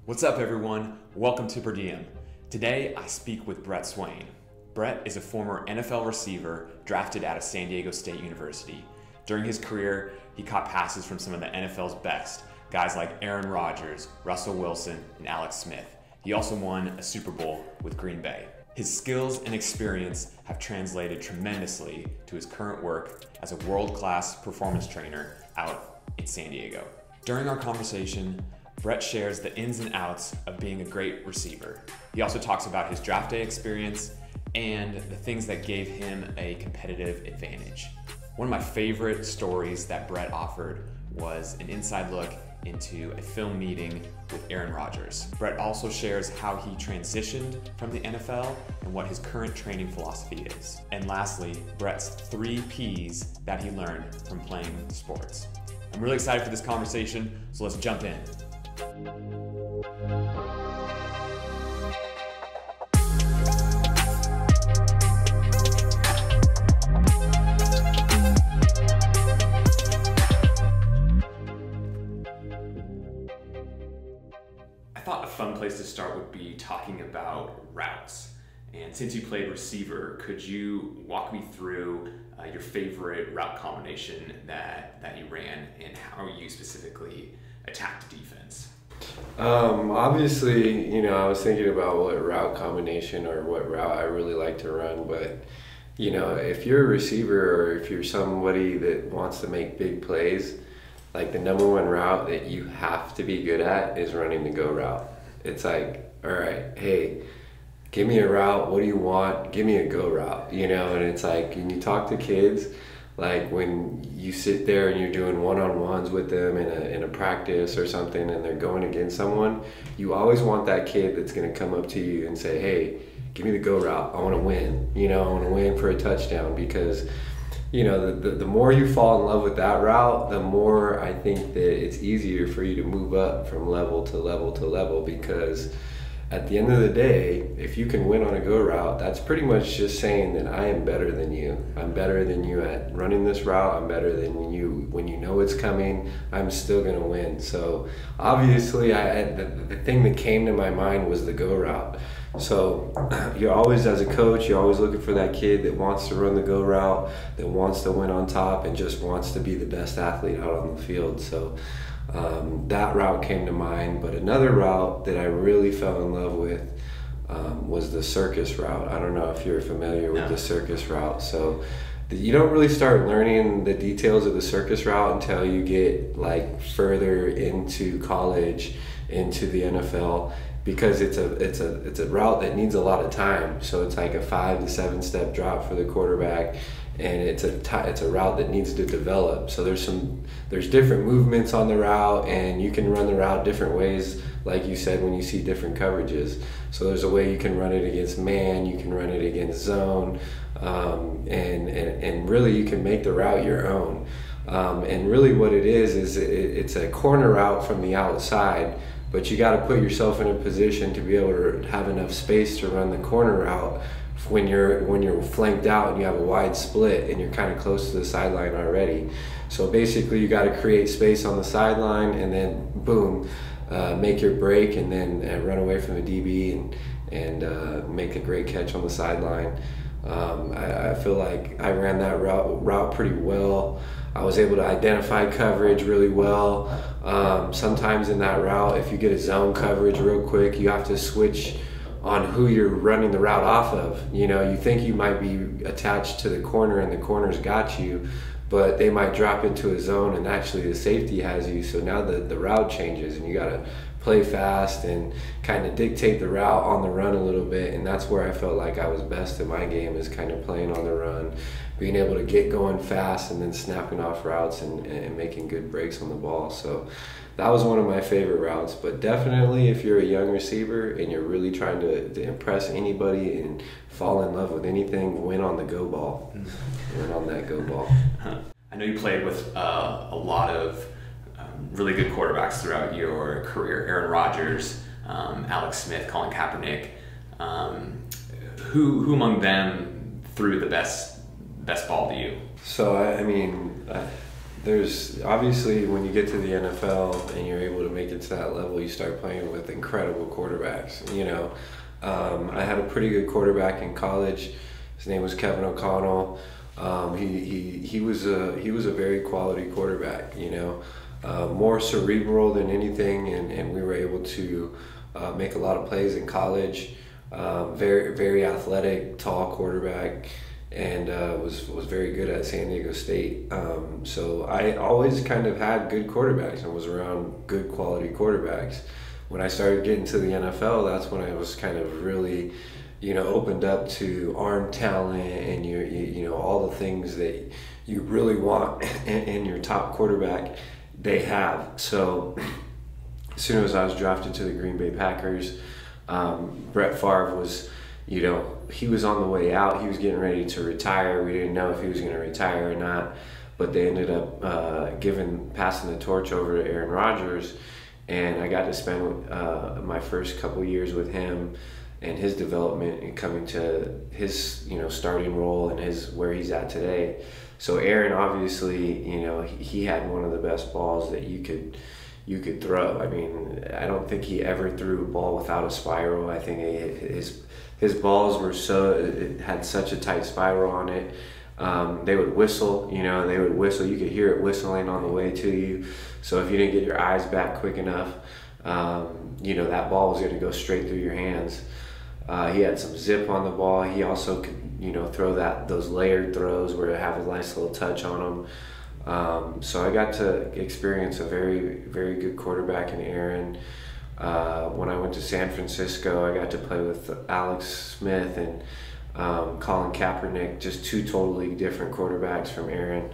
What's up, everyone? Welcome to DIEM. Today, I speak with Brett Swain. Brett is a former NFL receiver drafted out of San Diego State University. During his career, he caught passes from some of the NFL's best, guys like Aaron Rodgers, Russell Wilson, and Alex Smith. He also won a Super Bowl with Green Bay. His skills and experience have translated tremendously to his current work as a world-class performance trainer out in San Diego. During our conversation, Brett shares the ins and outs of being a great receiver. He also talks about his draft day experience and the things that gave him a competitive advantage. One of my favorite stories that Brett offered was an inside look into a film meeting with Aaron Rodgers. Brett also shares how he transitioned from the NFL and what his current training philosophy is. And lastly, Brett's 3 Ps that he learned from playing sports. I'm really excited for this conversation, so let's jump in. I thought a fun place to start would be talking about routes. And since you played receiver, could you walk me through your favorite route combination that you ran and how you specifically attacked defense? Obviously, I was thinking about what route combination or what route I really like to run, but if you're a receiver or if you're somebody that wants to make big plays, like the number one route that you have to be good at is running the go route. It's like, all right, hey, give me a route. What do you want? Give me a go route, and it's like, when you talk to kids, like when you sit there and you're doing one-on-ones with them in a practice or something and they're going against someone, you always want that kid that's going to come up to you and say, hey, give me the go route. I want to win. I want to win for a touchdown, because the more you fall in love with that route, the more I think that it's easier for you to move up from level to level to level, because at the end of the day, if you can win on a go route, that's pretty much just saying that I am better than you. I'm better than you at running this route. I'm better than you when you know it's coming. I'm still going to win. So obviously, the thing that came to my mind was the go route. So you're always, as a coach, you're always looking for that kid that wants to run the go route, that wants to win on top, and just wants to be the best athlete out on the field. So that route came to mind. But another route that I really fell in love with was the circus route. I don't know if you're familiar with the circus route. So you don't really start learning the details of the circus route until you get like further into college, into the NFL, because it's a route that needs a lot of time. So it's like a 5 to 7 step drop for the quarterback, and it's a route that needs to develop. So there's different movements on the route, and you can run the route different ways, like you said, when you see different coverages. So there's a way you can run it against man, you can run it against zone, and really you can make the route your own. And really what it is it's a corner route from the outside, but you got to put yourself in a position to be able to have enough space to run the corner route when you're flanked out and you have a wide split and you're kind of close to the sideline already. So basically you got to create space on the sideline and then boom, make your break, and then run away from the DB and make a great catch on the sideline. I feel like I ran that route pretty well. I was able to identify coverage really well. Sometimes in that route, if you get a zone coverage real quick, you have to switch on who you're running the route off of. You think you might be attached to the corner and the corner's got you, but they might drop into a zone and actually the safety has you. So now the route changes and you gotta play fast and kind of dictate the route on the run a little bit. And that's where I felt like I was best in my game, is kind of playing on the run, being able to get going fast and then snapping off routes and making good breaks on the ball. So that was one of my favorite routes. But definitely if you're a young receiver and you're really trying to impress anybody and fall in love with anything, win on the go ball. Win on that go ball. I know you played with a lot of really good quarterbacks throughout your career. Aaron Rodgers, Alex Smith, Colin Kaepernick. Who among them threw the best ball to you? So there's obviously when you get to the NFL and you're able to make it to that level, you start playing with incredible quarterbacks. I had a pretty good quarterback in college. His name was Kevin O'Connell. He was a very quality quarterback. More cerebral than anything, and we were able to make a lot of plays in college. Very very athletic, tall quarterback. And was very good at San Diego State. So I always kind of had good quarterbacks and was around good quality quarterbacks. When I started getting to the NFL, that's when I was kind of really, opened up to arm talent and all the things that you really want in your top quarterback. They have. So as soon as I was drafted to the Green Bay Packers, Brett Favre was. He was on the way out. He was getting ready to retire. We didn't know if he was going to retire or not, but they ended up passing the torch over to Aaron Rodgers, and I got to spend my first couple years with him and his development and coming to his starting role and where he's at today. So Aaron, obviously, he had one of the best balls that you could throw. I mean, I don't think he ever threw a ball without a spiral. I think his balls it had such a tight spiral on it. They would whistle, you could hear it whistling on the way to you. So if you didn't get your eyes back quick enough, that ball was going to go straight through your hands. He had some zip on the ball. He also could, throw those layered throws where it have a nice little touch on them. So I got to experience a very, very good quarterback in Aaron. When I went to San Francisco, I got to play with Alex Smith and Colin Kaepernick, just two totally different quarterbacks from Aaron.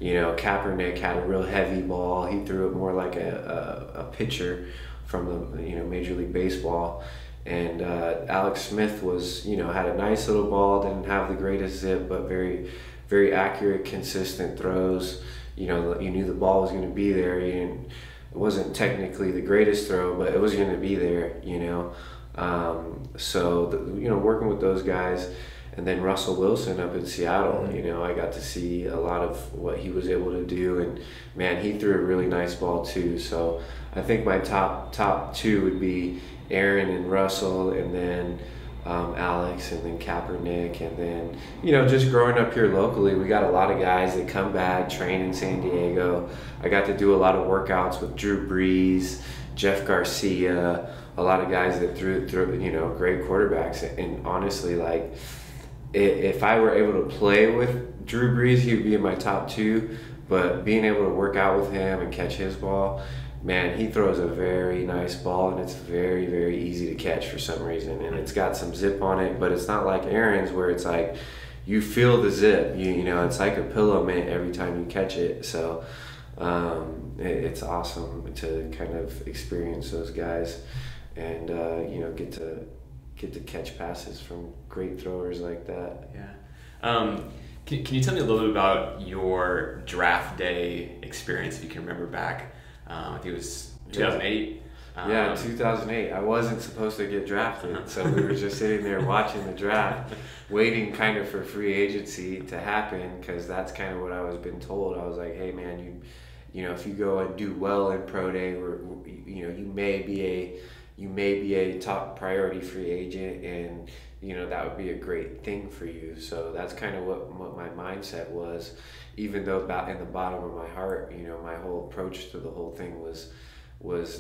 Kaepernick had a real heavy ball. He threw it more like a pitcher from the Major League Baseball. And Alex Smith had a nice little ball, didn't have the greatest zip, but very, very accurate, consistent throws. You knew the ball was going to be there. It wasn't technically the greatest throw, but it was going to be there, working with those guys, and then Russell Wilson up in Seattle, I got to see a lot of what he was able to do, and man, he threw a really nice ball too. So I think my top two would be Aaron and Russell, and then Alex, and then Kaepernick, and then just growing up here locally, we got a lot of guys that come back, train in San Diego. I got to do a lot of workouts with Drew Brees, Jeff Garcia, a lot of guys that threw great quarterbacks. And honestly, like if I were able to play with Drew Brees, he would be in my top two. But being able to work out with him and catch his ball, man, he throws a very nice ball, and it's very, very easy to catch for some reason. And it's got some zip on it, but it's not like Aaron's where it's like you feel the zip. It's like a pillow mint every time you catch it. So it's awesome to kind of experience those guys and get to catch passes from great throwers like that. Yeah. Can you tell me a little bit about your draft day experience, if you can remember back? I think it was 2008. Yeah, 2008. I wasn't supposed to get drafted, so we were just sitting there watching the draft, waiting kind of for free agency to happen, because that's kind of what I was been told. I was like, hey man, if you go and do well in pro day, you may be a top priority free agent, and that would be a great thing for you. So that's kind of what my mindset was, even though about in the bottom of my heart, my whole approach to the whole thing was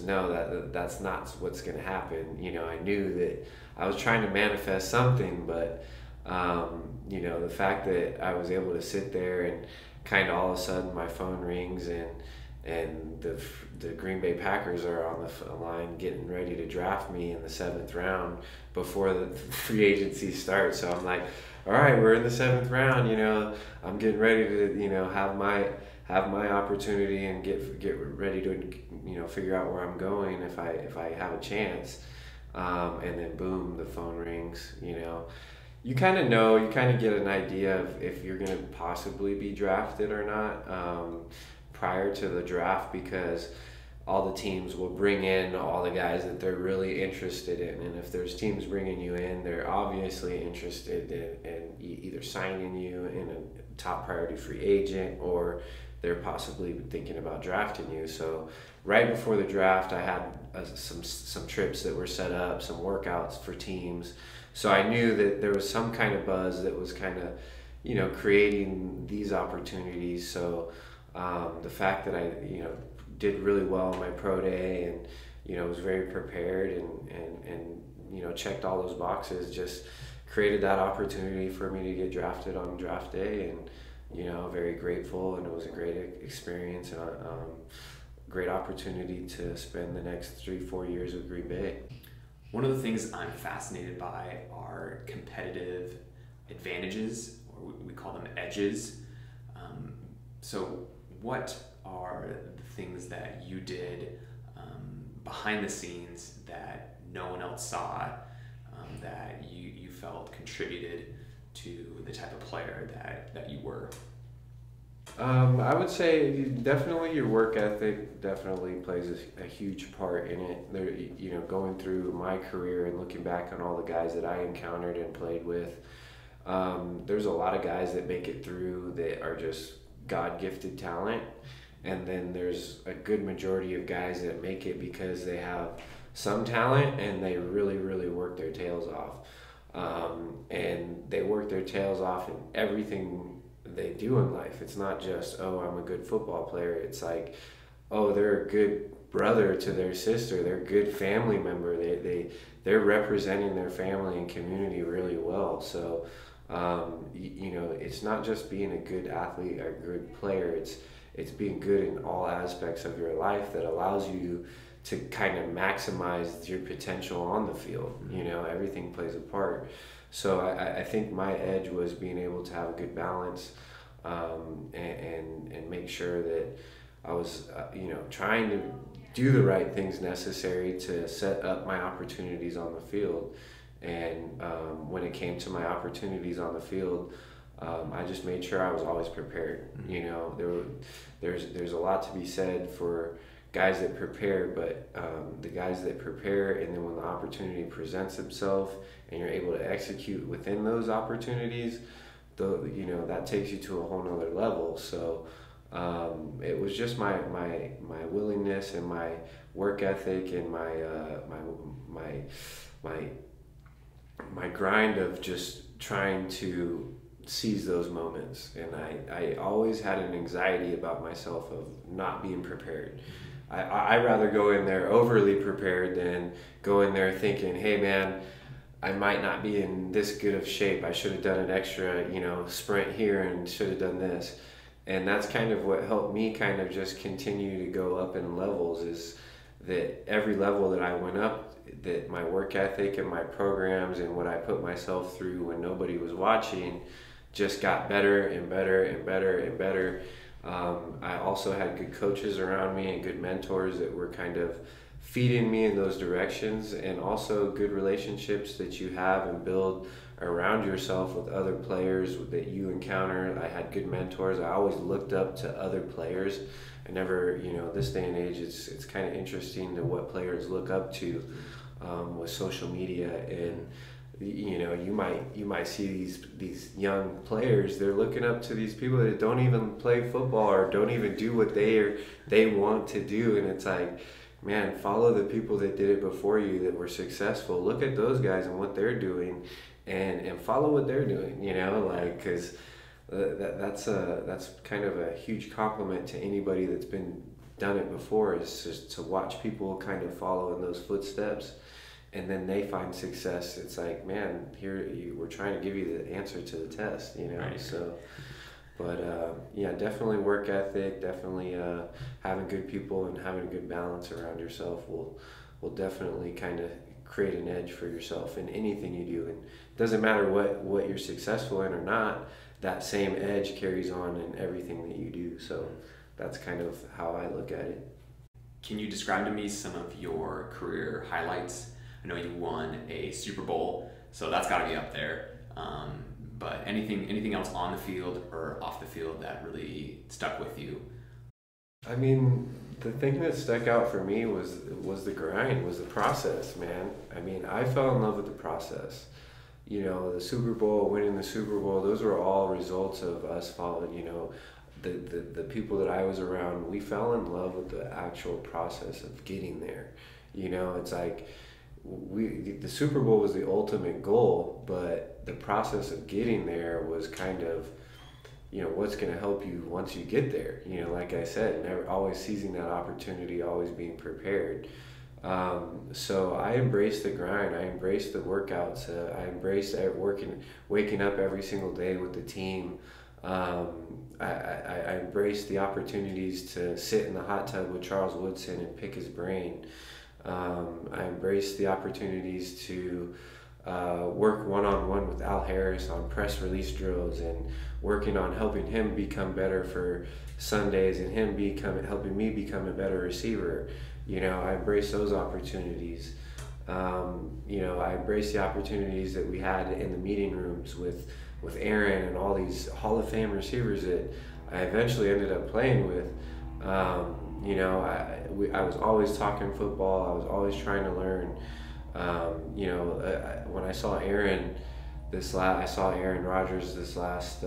no, that's not what's going to happen. I knew that I was trying to manifest something, but the fact that I was able to sit there and kind of all of a sudden my phone rings and the Green Bay Packers are on the line getting ready to draft me in the 7th round before the free agency starts. So I'm like, all right, we're in the 7th round. I'm getting ready to have my opportunity and get ready to figure out where I'm going if I have a chance. And then boom, the phone rings. You kind of get an idea of if you're going to possibly be drafted or not prior to the draft, because all the teams will bring in all the guys that they're really interested in. And if there's teams bringing you in, they're obviously interested in either signing you in a top priority free agent, or they're possibly thinking about drafting you. So right before the draft, I had some trips that were set up, some workouts for teams. So I knew that there was some kind of buzz that was kind of, you know, creating these opportunities. So the fact that I, you know, did really well in my pro day and, you know, was very prepared and you know, checked all those boxes, just created that opportunity for me to get drafted on draft day. And, you know, very grateful, and it was a great experience and great opportunity to spend the next 3-4 years with Green Bay. One of the things I'm fascinated by are competitive advantages, or we call them edges. So what are the things that you did behind the scenes that no one else saw, that you felt contributed to the type of player that you were? I would say definitely your work ethic definitely plays a huge part in it. There, you know, going through my career and looking back on all the guys that I encountered and played with, there's a lot of guys that make it through that are just God-gifted talent, and then there's a good majority of guys that make it because they have some talent and they really, really work their tails off. And they work their tails off in everything they do in life. It's not just, oh, I'm a good football player. It's like, oh, they're a good brother to their sister. They're a good family member. They're representing their family and community really well. So, you know, it's not just being a good athlete or a good player. It's being good in all aspects of your life that allows you to kind of maximize your potential on the field. You know, everything plays a part. So I think my edge was being able to have a good balance, and make sure that I was, you know, trying to do the right things necessary to set up my opportunities on the field. And when it came to my opportunities on the field, I just made sure I was always prepared. You know, there's a lot to be said for guys that prepare, but the guys that prepare, and then when the opportunity presents itself and you're able to execute within those opportunities, you know, that takes you to a whole nother level. So it was just my willingness and my work ethic and my grind of just trying to seize those moments. And I always had an anxiety about myself of not being prepared. I'd rather go in there overly prepared than go in there thinking, hey man, I might not be in this good of shape. I should have done an extra, you know, sprint here and should have done this. And that's kind of what helped me kind of just continue to go up in levels, is that every level that I went up, that my work ethic and my programs and what I put myself through when nobody was watching just got better and better and better and better. I also had good coaches around me and good mentors that were kind of feeding me in those directions, and also good relationships that you have and build around yourself with other players that you encounter. I had good mentors. I always looked up to other players. I never, you know, this day and age, it's kind of interesting to what players look up to with social media. And you know, you might see these young players, they're looking up to these people that don't even play football or don't even do what they want to do. And it's like, man, follow the people that did it before you that were successful. Look at those guys and what they're doing, and follow what they're doing, you know, like, because that's kind of a huge compliment to anybody that's done it before, is just to watch people kind of follow in those footsteps, and then they find success. It's like, man, we're trying to give you the answer to the test, you know. Right. So, but yeah, definitely work ethic, definitely having good people and having a good balance around yourself will definitely kind of create an edge for yourself in anything you do. And it doesn't matter what you're successful in or not, that same edge carries on in everything that you do. So that's kind of how I look at it. Can you describe to me some of your career highlights? I know you won a Super Bowl, so that's got to be up there. But anything else on the field or off the field that really stuck with you? I mean, the thing that stuck out for me was the grind, was the process, man. I mean, I fell in love with the process. You know, the Super Bowl, winning the Super Bowl, those were all results of us following, you know, the people that I was around, we fell in love with the actual process of getting there. You know, it's like the Super Bowl was the ultimate goal, but the process of getting there was kind of, you know, what's going to help you once you get there. You know, like I said, never always seizing that opportunity, always being prepared. So I embraced the grind. I embraced the workouts. I embraced waking up every single day with the team. I embraced the opportunities to sit in the hot tub with Charles Woodson and pick his brain. I embraced the opportunities to work one-on-one with Al Harris on press release drills and working on helping him become better for Sundays and helping me become a better receiver. You know, I embraced those opportunities. You know, I embraced the opportunities that we had in the meeting rooms with Aaron and all these Hall of Fame receivers that I eventually ended up playing with. You know, I was always talking football. I was always trying to learn. You know, when I saw Aaron Rodgers this last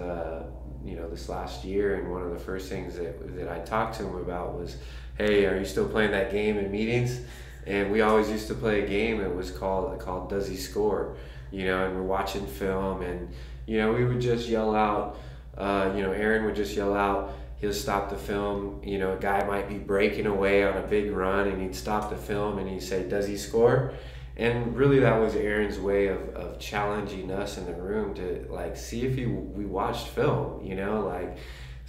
year, and one of the first things that I talked to him about was, hey, are you still playing that game in meetings? And we always used to play a game. It was called Does He Score? You know, and we're watching film, and you know, we would just yell out. You know, Aaron would just yell out. He'll stop the film. You know, a guy might be breaking away on a big run, and he'd stop the film, and he'd say, "Does he score?" And really, that was Aaron's way of challenging us in the room to like see if we watched film. You know, like.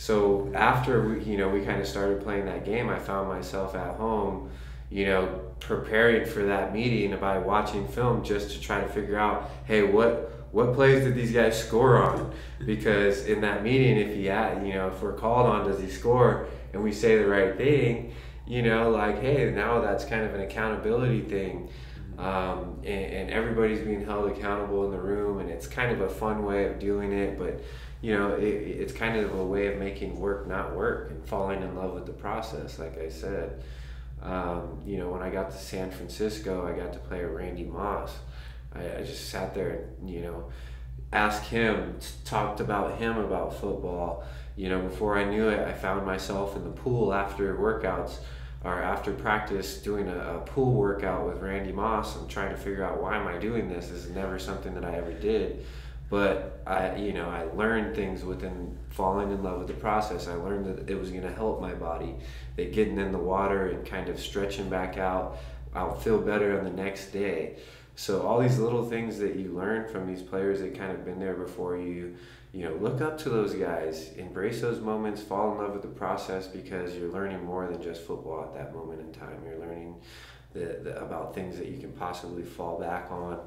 So after we kind of started playing that game, I found myself at home, you know, preparing for that meeting by watching film just to try to figure out, hey, what plays did these guys score on? Because in that meeting, if we're called on, does he score, and we say the right thing, you know, like, hey, now that's kind of an accountability thing. And everybody's being held accountable in the room, and it's kind of a fun way of doing it, but you know, it's kind of a way of making work not work and falling in love with the process, like I said. You know, when I got to San Francisco, I got to play with Randy Moss. I just sat there and, you know, asked him, talked about him about football. You know, before I knew it, I found myself in the pool after workouts or after practice doing a pool workout with Randy Moss. I'm trying to figure out, why am I doing this? This is never something that I ever did. But I learned things within falling in love with the process. I learned that it was going to help my body, that getting in the water and kind of stretching back out, I'll feel better on the next day. So all these little things that you learn from these players that kind of been there before you, you know, look up to those guys, embrace those moments, fall in love with the process, because you're learning more than just football at that moment in time. You're learning about things that you can possibly fall back on.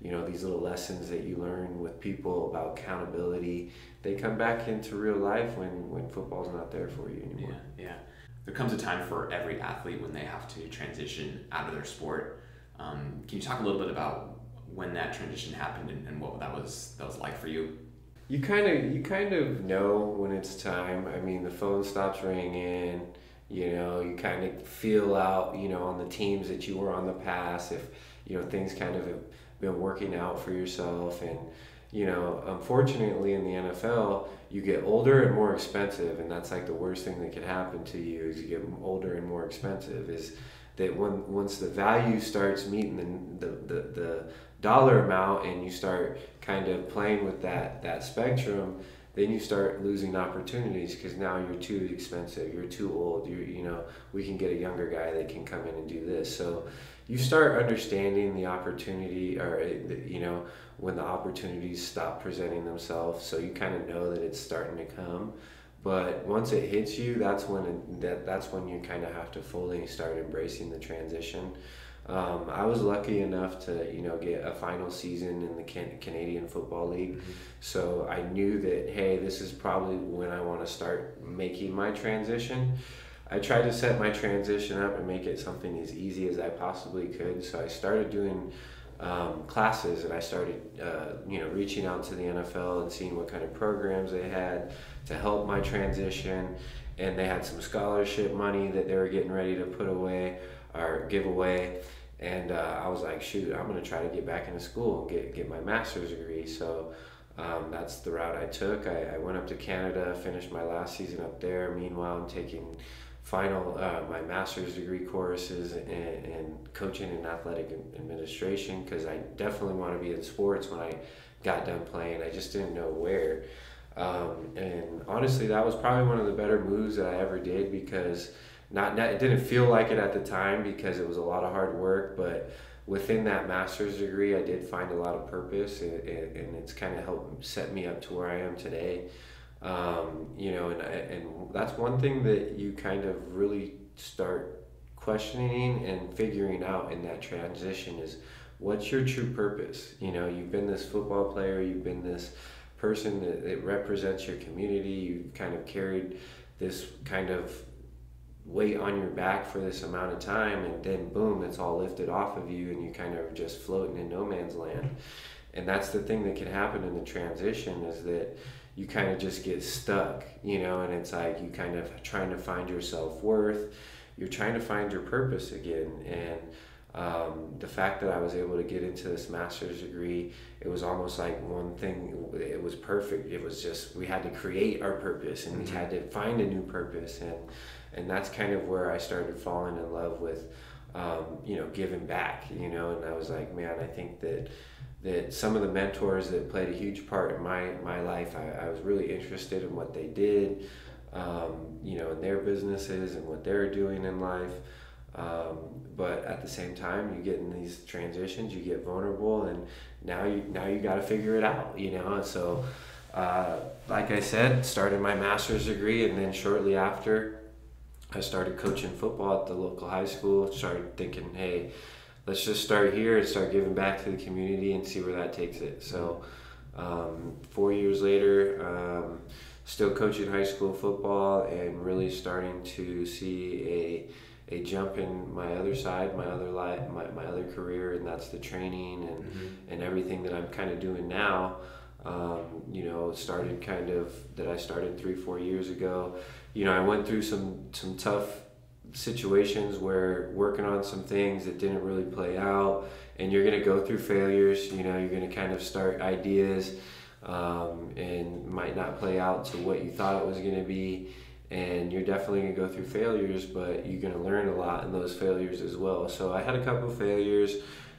You know, these little lessons that you learn with people about accountability, they come back into real life when football's not there for you anymore. Yeah. There comes a time for every athlete when they have to transition out of their sport. Can you talk a little bit about when that transition happened and what that was like for you? You kind of know when it's time. I mean, the phone stops ringing. You know, you kind of feel out, you know, on the teams that you were on the past, if, you know, things kind of have been working out for yourself. And, you know, unfortunately in the NFL, you get older and more expensive, and that's like the worst thing that could happen to you, is you get older and more expensive, is that once the value starts meeting the dollar amount, and you start kind of playing with that spectrum, then you start losing opportunities, because now you're too expensive, you're too old, you know, we can get a younger guy that can come in and do this. So you start understanding the opportunity, or, you know, when the opportunities stop presenting themselves, so you kind of know that it's starting to come. But once it hits you, that's when you kind of have to fully start embracing the transition. I was lucky enough to, you know, get a final season in the Canadian Football League. Mm-hmm. So I knew that, hey, this is probably when I want to start making my transition. I tried to set my transition up and make it something as easy as I possibly could. So I started doing classes, and I started, you know, reaching out to the NFL and seeing what kind of programs they had to help my transition. And they had some scholarship money that they were getting ready to put away or give away. And I was like, shoot, I'm going to try to get back into school and get my master's degree. So That's the route I took. I went up to Canada, finished my last season up there. Meanwhile, I'm taking my master's degree courses in coaching and athletic administration, because I definitely want to be in sports when I got done playing. I just didn't know where. And honestly, that was probably one of the better moves that I ever did, because it didn't feel like it at the time because it was a lot of hard work, but within that master's degree, I did find a lot of purpose, and it's kind of helped set me up to where I am today. And that's one thing that you kind of really start questioning and figuring out in that transition is, what's your true purpose? You've been this football player, you've been this person that represents your community, you've kind of carried this kind of weight on your back for this amount of time, and then boom, it's all lifted off of you and you kind of just floating in no man's land. And that's the thing that can happen in the transition, is that you kind of just get stuck, and it's like you kind of trying to find your self-worth, you're trying to find your purpose again. And the fact that I was able to get into this master's degree, it was almost like one thing, it was perfect. It was just, we had to create our purpose, and we had to find a new purpose. And that's kind of where I started falling in love with, giving back, and I was like, man, I think that some of the mentors that played a huge part in my life, I was really interested in what they did, in their businesses and what they're doing in life. But at the same time, you get in these transitions, you get vulnerable, and now you got to figure it out, And so, like I said, started my master's degree, and then shortly after, I started coaching football at the local high school. Started thinking, hey, let's just start here and start giving back to the community and see where that takes it. So 4 years later, still coaching high school football, and really starting to see a jump in my other side, my other life, my other career, and that's the training and everything that I'm kind of doing now. I started 3-4 years ago. I went through some tough situations where working on some things that didn't really play out, and you're going to go through failures. You're going to kind of start ideas and might not play out to what you thought it was going to be, and you're definitely going to go through failures, but you're going to learn a lot in those failures as well. So I had a couple of failures,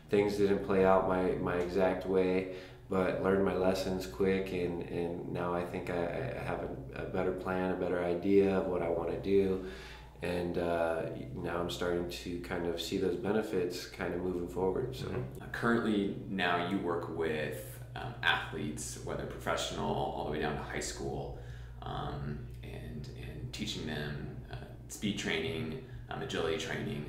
things didn't play out my exact way, but learned my lessons quick, and now I think I have a better plan, a better idea of what I want to do. And now I'm starting to kind of see those benefits kind of moving forward. So currently now you work with athletes, whether professional all the way down to high school, and teaching them speed training, agility training.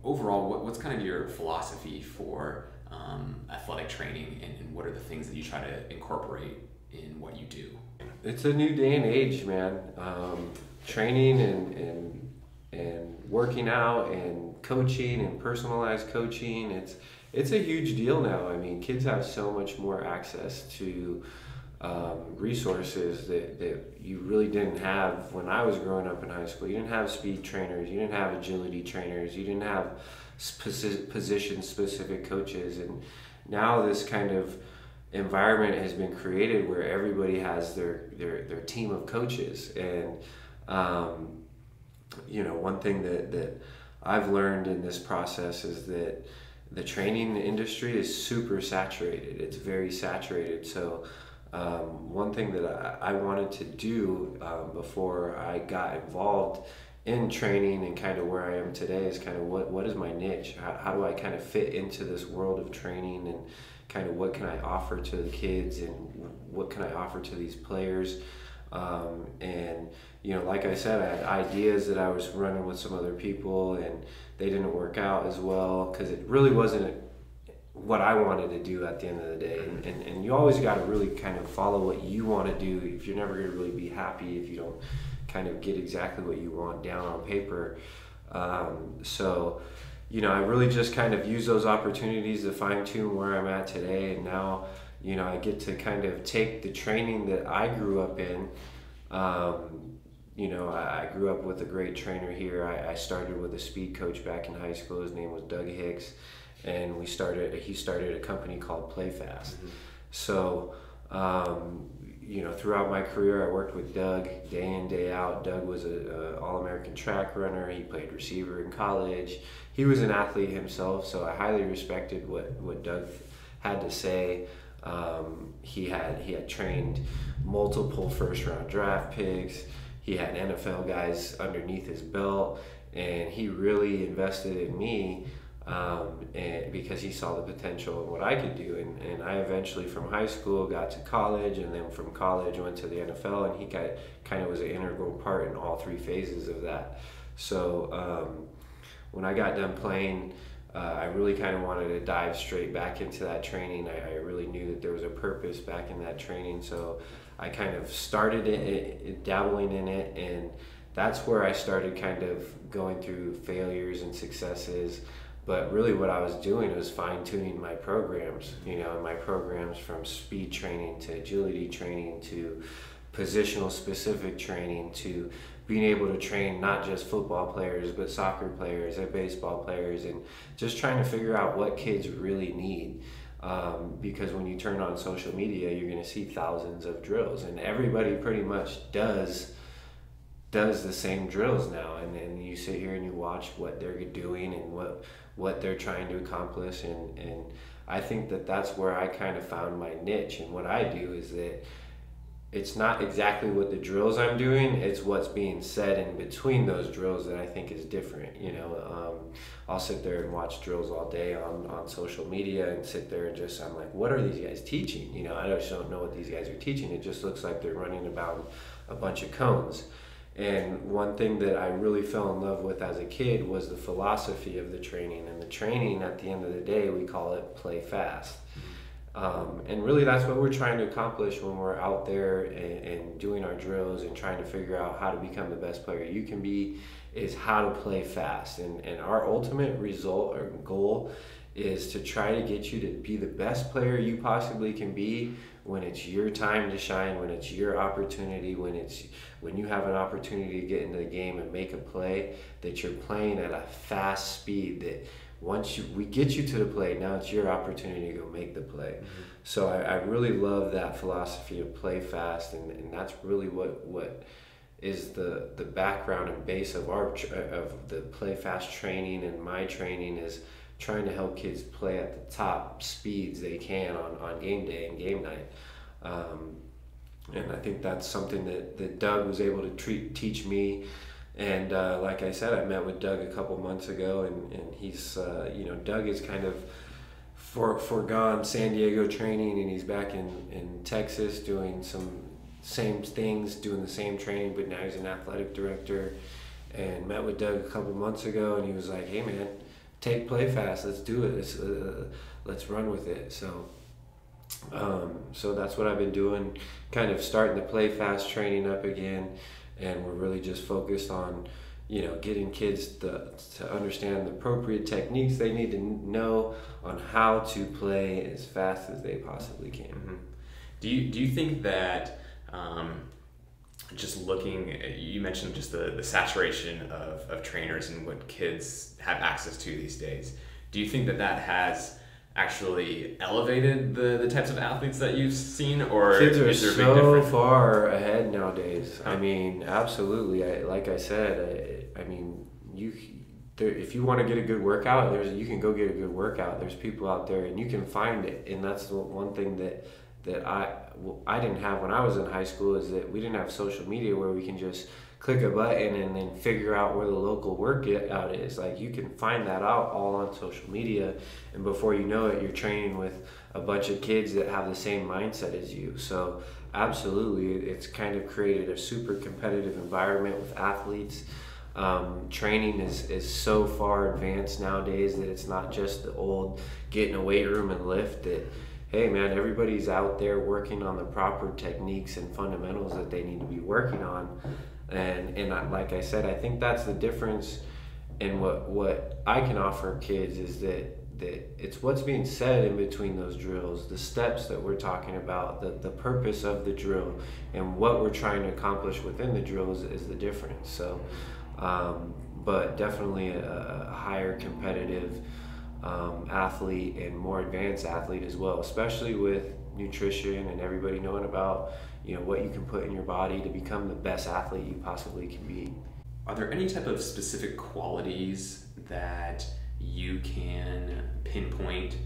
Overall, what's kind of your philosophy for athletic training, and what are the things that you try to incorporate in what you do? It's a new day and age, man. Training and working out and coaching and personalized coaching, it's a huge deal now. I mean, kids have so much more access to resources that you really didn't have when I was growing up in high school. You didn't have speed trainers, you didn't have agility trainers, you didn't have position-specific coaches, and now this kind of environment has been created where everybody has their team of coaches. And one thing that I've learned in this process is that the training industry is super saturated. It's very saturated. So one thing that I wanted to do before I got involved in training and kind of where I am today is kind of what is my niche? How do I kind of fit into this world of training, and kind of what can I offer to the kids, and what can I offer to these players? And like I said, I had ideas that I was running with some other people, and they didn't work out as well because it really wasn't what I wanted to do at the end of the day. And you always got to really kind of follow what you want to do. If you're never going to really be happy if you don't kind of get exactly what you want down on paper. So I really just kind of use those opportunities to fine tune where I'm at today. And now, I get to kind of take the training that I grew up in. I grew up with a great trainer here. I started with a speed coach back in high school. His name was Doug Hicks, and he started a company called Play Fast. So Throughout my career, I worked with Doug day in, day out. Doug was an All-American track runner. He played receiver in college. He was an athlete himself, so I highly respected what Doug had to say. He had trained multiple first-round draft picks. He had NFL guys underneath his belt, and he really invested in me. And because he saw the potential in what I could do, and I eventually from high school got to college, and then from college went to the NFL, and he kind of was an integral part in all three phases of that. So when I got done playing, I really kind of wanted to dive straight back into that training. I really knew that there was a purpose back in that training, so I kind of started dabbling in it, and that's where I started kind of going through failures and successes. But really what I was doing was fine-tuning my programs, my programs from speed training to agility training to positional specific training to being able to train not just football players but soccer players and baseball players, and just trying to figure out what kids really need. Because when you turn on social media, you're going to see thousands of drills, and everybody pretty much does the same drills now, and then you sit here and you watch what they're doing and what they're trying to accomplish, and I think that's where I kind of found my niche. And what I do is that it's not exactly what the drills I'm doing, it's what's being said in between those drills that I think is different. I'll sit there and watch drills all day on social media and sit there and I'm like, what are these guys teaching? I just don't know what these guys are teaching. It just looks like they're running about a bunch of cones. And one thing that I really fell in love with as a kid was the philosophy of the training. And the training, at the end of the day, we call it play fast. And really that's what we're trying to accomplish when we're out there and doing our drills and trying to figure out how to become the best player you can be, is how to play fast. And our ultimate result or goal is to try to get you to be the best player you possibly can be when it's your time to shine, when it's your opportunity, when you have an opportunity to get into the game and make a play, that you're playing at a fast speed, that once we get you to the play, now it's your opportunity to go make the play. Mm-hmm. So I really love that philosophy of play fast, and that's really what is the background and base of the play fast training. And my training is trying to help kids play at the top speeds they can on game day and game night. And I think that's something that Doug was able to teach me. And like I said, I met with Doug a couple months ago, and he's, Doug is kind of foregone San Diego training, and he's back in Texas doing some same things, doing the same training, but now he's an athletic director. And met with Doug a couple months ago, and he was like, hey man, take play fast, let's do it, let's run with it. So that's what I've been doing, kind of starting the play fast training up again, and we're really just focused on getting kids to understand the appropriate techniques they need to know on how to play as fast as they possibly can. Mm-hmm. Do you think that just looking, you mentioned just the saturation of trainers and what kids have access to these days. Do you think that has actually elevated the types of athletes that you've seen, or kids are so far ahead nowadays? I mean, absolutely. Like I said, if you want to get a good workout, you can go get a good workout. There's people out there, and you can find it. And that's the one thing that I didn't have when I was in high school, is that we didn't have social media where we can just click a button and then figure out where the local workout is. Like, you can find that out all on social media, and before you know it, you're training with a bunch of kids that have the same mindset as you. So absolutely, it's kind of created a super competitive environment with athletes. Training is so far advanced nowadays that it's not just the old get in a weight room and lift. That, hey man, everybody's out there working on the proper techniques and fundamentals that they need to be working on. And like I said, I think that's the difference in what I can offer kids, is that it's what's being said in between those drills, the steps that we're talking about, the purpose of the drill, and what we're trying to accomplish within the drills is the difference. So, but definitely a higher competitive athlete and more advanced athlete as well, especially with nutrition and everybody knowing about, what you can put in your body to become the best athlete you possibly can be. Are there any type of specific qualities that you can pinpoint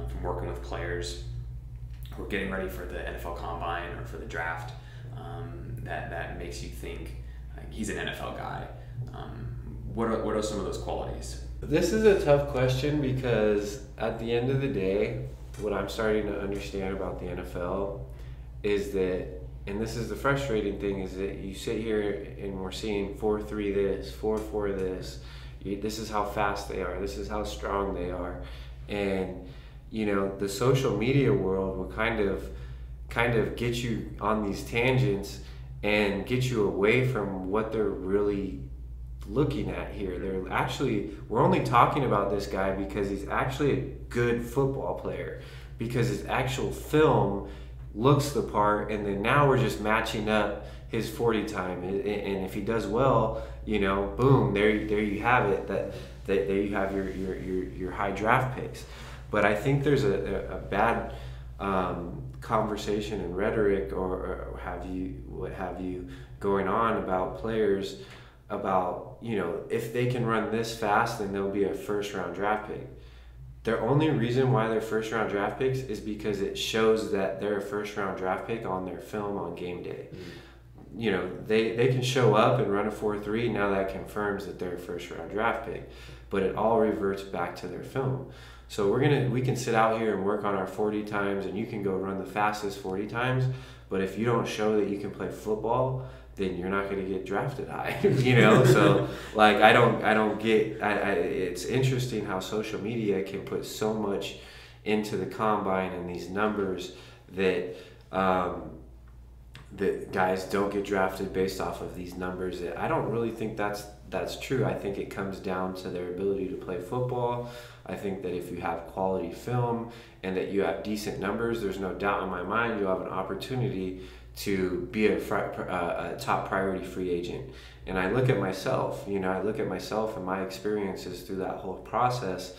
from working with players who are getting ready for the NFL Combine or for the draft that makes you think he's an NFL guy? What are some of those qualities? This is a tough question because at the end of the day, what I'm starting to understand about the NFL is that, and this is the frustrating thing, is that you sit here and we're seeing 4-3 this, 4-4 this. This is how fast they are. This is how strong they are. And, the social media world will kind of get you on these tangents and get you away from what they're really looking at here. We're only talking about this guy because he's actually a good football player, because his actual film looks the part, and then now we're just matching up his 40 time, and if he does well, boom, there you have it. That there you have your high draft picks. But I think there's a bad conversation and rhetoric, or what have you, going on about players, about if they can run this fast, then they'll be a first round draft pick. The only reason why they're first round draft picks is because it shows that they're a first round draft pick on their film on game day. They can show up and run a 4.3, now that confirms that they're a first round draft pick, but it all reverts back to their film. So we can sit out here and work on our 40 times, and you can go run the fastest 40 times, but if you don't show that you can play football, then you're not going to get drafted high. So I don't get. It's interesting how social media can put so much into the combine and these numbers that that guys don't get drafted based off of these numbers. That I don't really think that's true. I think it comes down to their ability to play football. I think that if you have quality film and that you have decent numbers, there's no doubt in my mind you'll have an opportunity to be a top priority free agent. And I look at myself, and my experiences through that whole process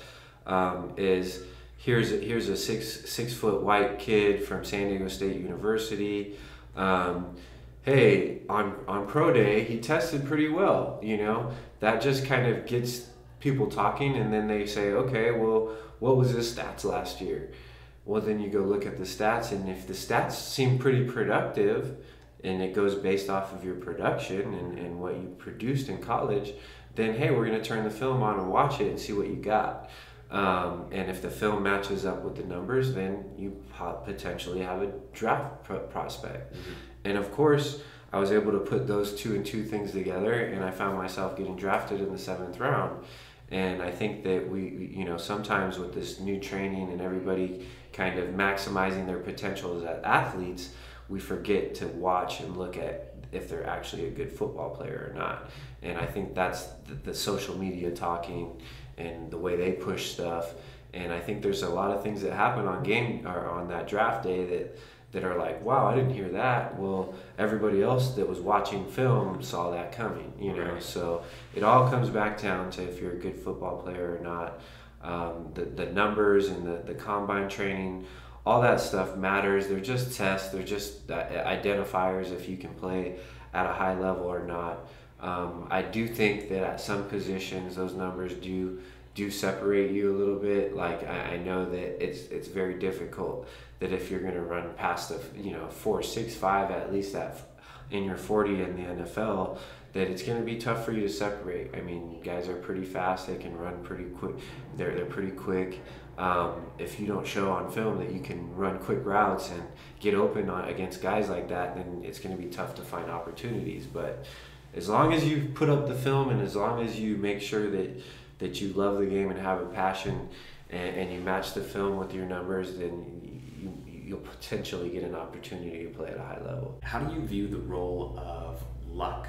is here's a six foot white kid from San Diego State University. Hey, on pro day he tested pretty well. That just kind of gets people talking, and then they say, okay, well, what was his stats last year? Well, then you go look at the stats, and if the stats seem pretty productive, and it goes based off of your production and what you produced in college, then hey, we're going to turn the film on and watch it and see what you got. And if the film matches up with the numbers, then you potentially have a draft prospect. Mm-hmm. And of course, I was able to put those two and two things together, and I found myself getting drafted in the 7th round. And I think that we sometimes with this new training and everybody kind of maximizing their potential as athletes, we forget to watch and look at if they're actually a good football player or not. And I think that's the social media talking and the way they push stuff. And I think there's a lot of things that happen on that draft day that are like, wow, I didn't hear that. Well, everybody else that was watching film saw that coming, Right. So it all comes back down to if you're a good football player or not. The numbers and the combine training, all that stuff matters. They're just tests. They're just identifiers if you can play at a high level or not. I do think that at some positions those numbers do separate you a little bit. Like I know that it's very difficult that if you're going to run past the 4.65 at least in your 40 in the NFL, that it's going to be tough for you to separate. I mean, guys are pretty fast. They can run pretty quick. They're pretty quick. If you don't show on film that you can run quick routes and get open against guys like that, then it's going to be tough to find opportunities. But as long as you put up the film and as long as you make sure that you love the game and have a passion and you match the film with your numbers, then you'll potentially get an opportunity to play at a high level. How do you view the role of luck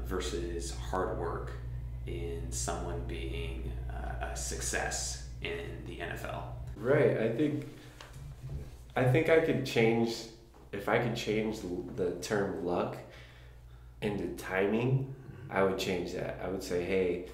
versus hard work in someone being a success in the NFL? Right. I think I could change, if I could change the term luck into timing, I would change that. I would say, hey,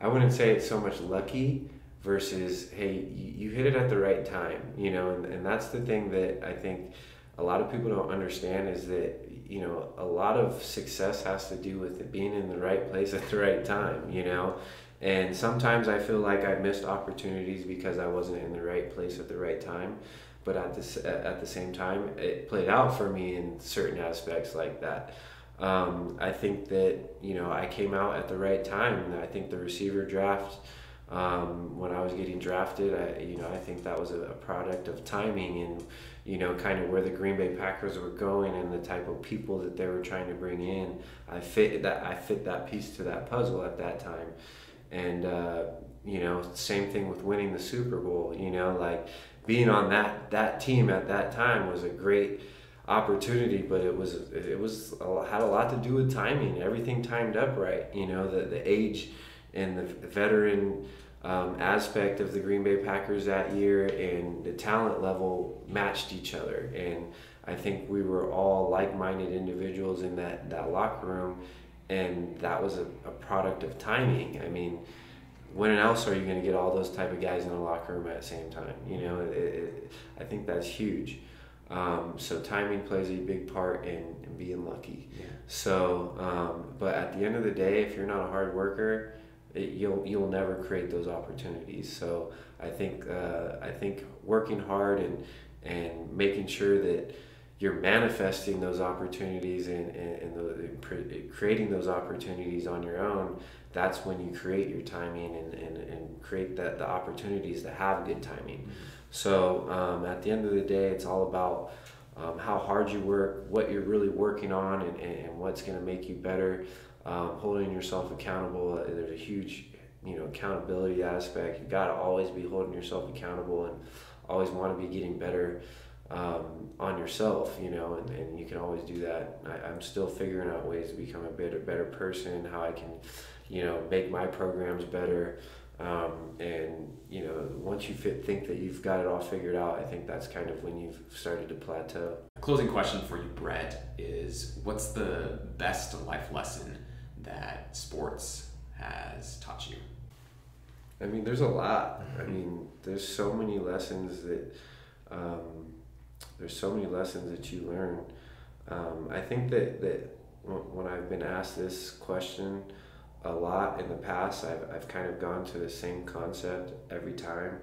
I wouldn't say it's so much lucky versus, hey, you hit it at the right time, you know, and that's the thing that I think a lot of people don't understand is that, you know, a lot of success has to do with it being in the right place at the right time, you know. And sometimes I feel like I missed opportunities because I wasn't in the right place at the right time. But at the same time, it played out for me in certain aspects like that. I think that, you know, I came out at the right time. I think the receiver draft, when I was getting drafted, I think that was a product of timing and, you know, kind of where the Green Bay Packers were going and the type of people that they were trying to bring in. I fit that piece to that puzzle at that time. And, you know, same thing with winning the Super Bowl, you know, like being on that team at that time was a great opportunity, but it had a lot to do with timing. Everything timed up right, you know, the age and the veteran aspect of the Green Bay Packers that year and the talent level matched each other. And I think we were all like-minded individuals in that locker room, and that was a product of timing. I mean, when else are you going to get all those type of guys in the locker room at the same time? You know, I think that's huge. So timing plays a big part in being lucky. Yeah. So, but at the end of the day, if you're not a hard worker, you'll never create those opportunities. So I think working hard and making sure that you're manifesting those opportunities and creating those opportunities on your own, that's when you create your timing and create the opportunities to have good timing. Mm-hmm. So at the end of the day, it's all about how hard you work, what you're really working on, and what's going to make you better. Holding yourself accountable, there's a huge, you know, accountability aspect. You got to always be holding yourself accountable and always want to be getting better on yourself, you know, and you can always do that. I'm still figuring out ways to become a better person, how I can, you know, make my programs better. And, you know, once you think that you've got it all figured out, I think that's kind of when you've started to plateau. Closing question for you, Brett, is what's the best life lesson that sports has taught you? I mean, there's a lot. I mean, there's so many lessons that you learn. I think that when I've been asked this question a lot in the past, I've kind of gone to the same concept every time,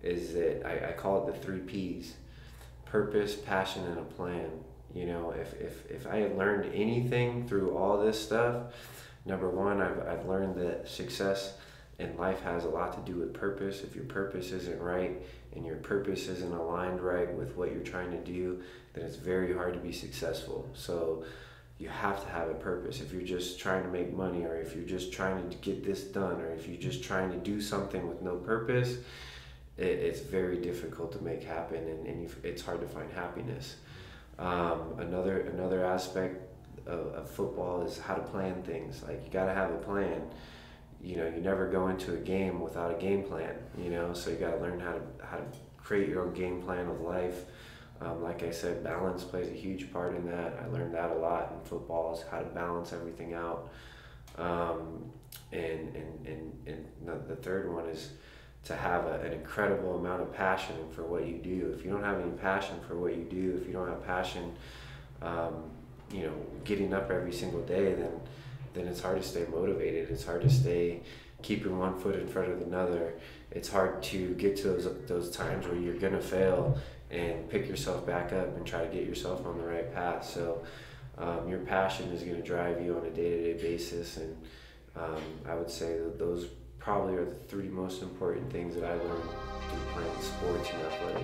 is that I call it the 3 Ps: purpose, passion, and a plan. You know, if I had learned anything through all this stuff, number one, I've learned that success in life has a lot to do with purpose. If your purpose isn't right and your purpose isn't aligned right with what you're trying to do, then it's very hard to be successful. So you have to have a purpose. If you're just trying to make money, or if you're just trying to get this done, or if you're just trying to do something with no purpose, it's very difficult to make happen, and it's hard to find happiness. Another aspect of football is how to plan things. Like, you got to have a plan. You know, you never go into a game without a game plan, you know, so you got to learn how to create your own game plan of life. Like I said, balance plays a huge part in that. I learned that a lot in football, is how to balance everything out. And the third one is to have an incredible amount of passion for what you do. If you don't have any passion for what you do, if you don't have passion, you know, getting up every single day, then it's hard to stay motivated. It's hard to stay keeping one foot in front of another. It's hard to get to those times where you're gonna fail and pick yourself back up and try to get yourself on the right path. So your passion is gonna drive you on a day-to-day basis, and I would say that those probably are the 3 most important things that I learned through playing sports and athletics.